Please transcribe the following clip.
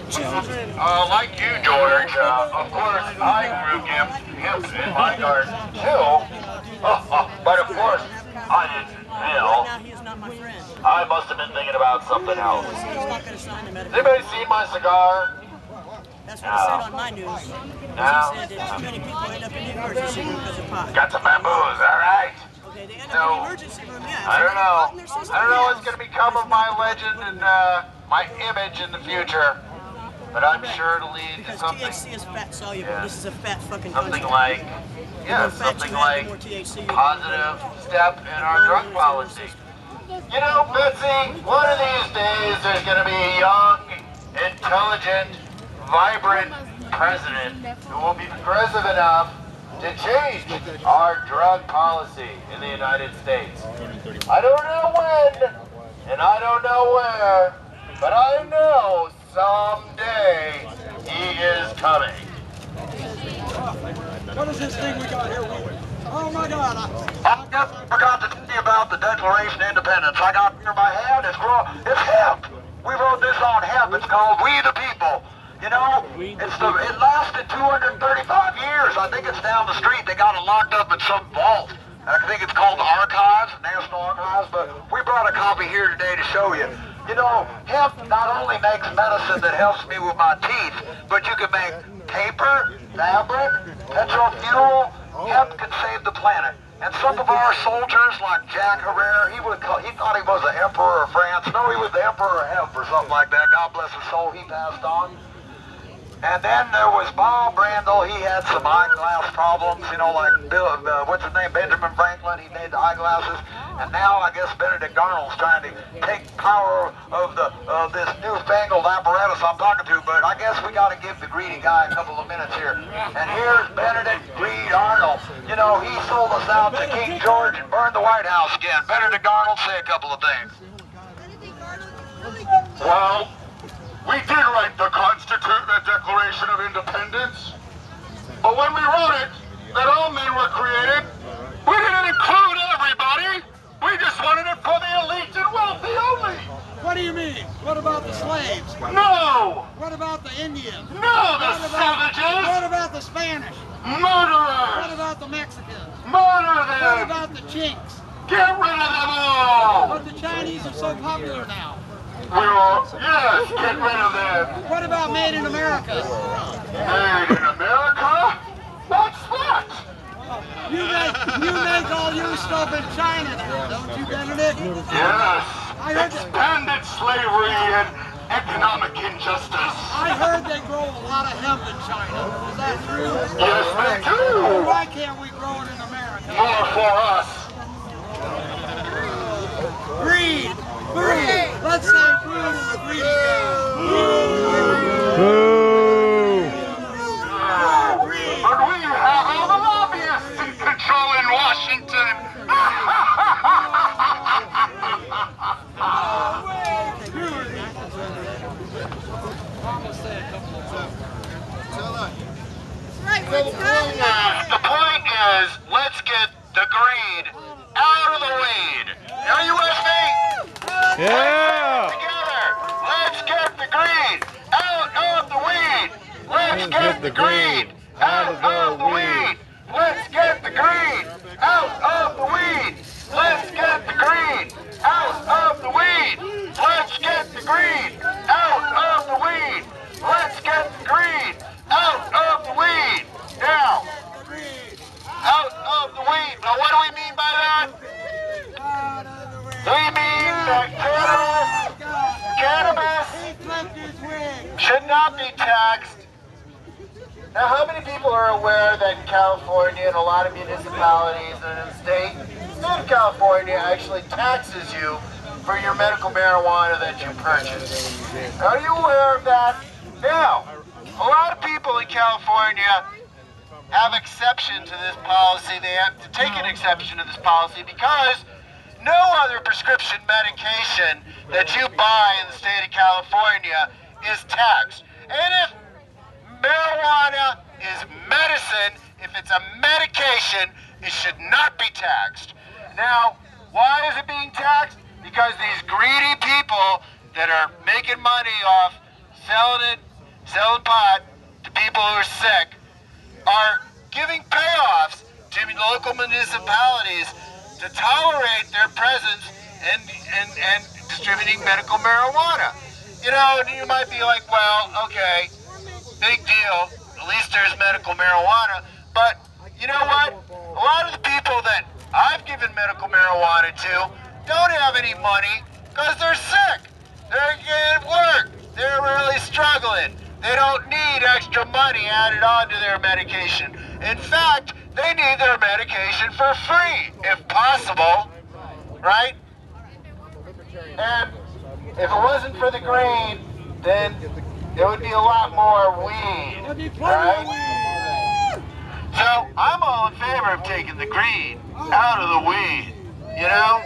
children. Like you, George, of course, I grew hemp in my garden, too. But of course, I didn't know. Now he is not my friend. I must have been thinking about something else. He's not going to sign the Has medical. anybody seen my cigar? That's what he said on my news. He said that too many people end up in the emergency room because of pot. Got some bamboos, all right? Okay, they end up in the emergency room, yeah. I don't know. I don't know what's going to become of my legend and my image in the future. But I'm sure to lead to Because something. THC is fat soluble. Yeah. This is a fat fucking Something country. like, The yeah, more fat something you have, like the more THC you positive step in our drug policy. You know, Betsy, one of these days there's going to be a young, intelligent, vibrant president who will be progressive enough to change our drug policy in the United States. I don't know when, and I don't know where, but I know someday he is coming. What is this thing we got here? Oh my God! I just forgot to tell you about the Declaration of Independence. I got here in my hand. It's hemp. We wrote this on hemp. It's called We the People. You know, it lasted 235 years. I think it's down the street. They got it locked up in some vault. I think it's called the Archives, National Archives. But we brought a copy here today to show you. You know, hemp not only makes medicine that helps me with my teeth, but you can make paper, fabric, petrol fuel. Hemp can save the planet. And some of our soldiers, like Jack Herrera, he thought he was the Emperor of France. No, he was the Emperor of Hemp or something like that. God bless his soul, he passed on. And then there was Bob Brandel. He had some eyeglass problems, you know, like what's his name, Benjamin Franklin. He made the eyeglasses. And now I guess Benedict Arnold's trying to take power of this newfangled apparatus I'm talking to. But I guess we got to give the greedy guy a couple of minutes here. And here's Benedict Greed Arnold. You know, he sold us out to King George and burned the White House again. Benedict Arnold, say a couple of things. Well, we did write the Declaration of Independence, but when we wrote it, that all men were created, we didn't include everybody. We just wanted it for the elite and wealthy only. What do you mean? What about the slaves? No! What about the Indians? No, the savages! What about the Spanish? Murderers! What about the Mexicans? Murder What them! about the Chinks? Get rid of them all! But the Chinese are so popular now. Yes, get rid of them. What about Made in America? Made in America? What's that? You make all your stuff in China now, don't you, Benedict? Yes. I heard that. Expanded slavery and economic injustice. I heard they grow a lot of hemp in China. Is that true? Yes, they do. Why can't we grow it in America? More for us. Greed! Greed! Let's say greed in the greedy game. But we have all the lobbyists in control in Washington. The point is, let's get the greed out of the weed. Are you with me? Yeah! Together, let's get the greed out of the weed. Let's get the greed out of the weed. Let's get the greed out of the weed. Let's get the greed out of the weed. Let's get the greed out of the weed. Let's get the greed out of the weed. Now, out of the weed. Now, what do we mean by that? We mean that cannabis should not be taxed. Now, how many people are aware that in California and a lot of municipalities and the state of California actually taxes you for your medical marijuana that you purchase? Are you aware of that? Now, a lot of people in California have exception to this policy. They have to take an exception to this policy because no other prescription medication that you buy in the state of California is taxed. And if marijuana is medicine, if it's a medication, it should not be taxed. Now, why is it being taxed? Because these greedy people that are making money off selling pot to people who are sick, are giving payoffs to local municipalities to tolerate their presence and distributing medical marijuana. You know, and you might be like, well, okay, big deal. At least there's medical marijuana. But you know what? A lot of the people that I've given medical marijuana to don't have any money because they're sick. They're getting work. They're really struggling. They don't need extra money added on to their medication. In fact, they need their medication for free, if possible, right? And if it wasn't for the green, then there would be a lot more weed, right? So I'm all in favor of taking the green out of the weed, you know?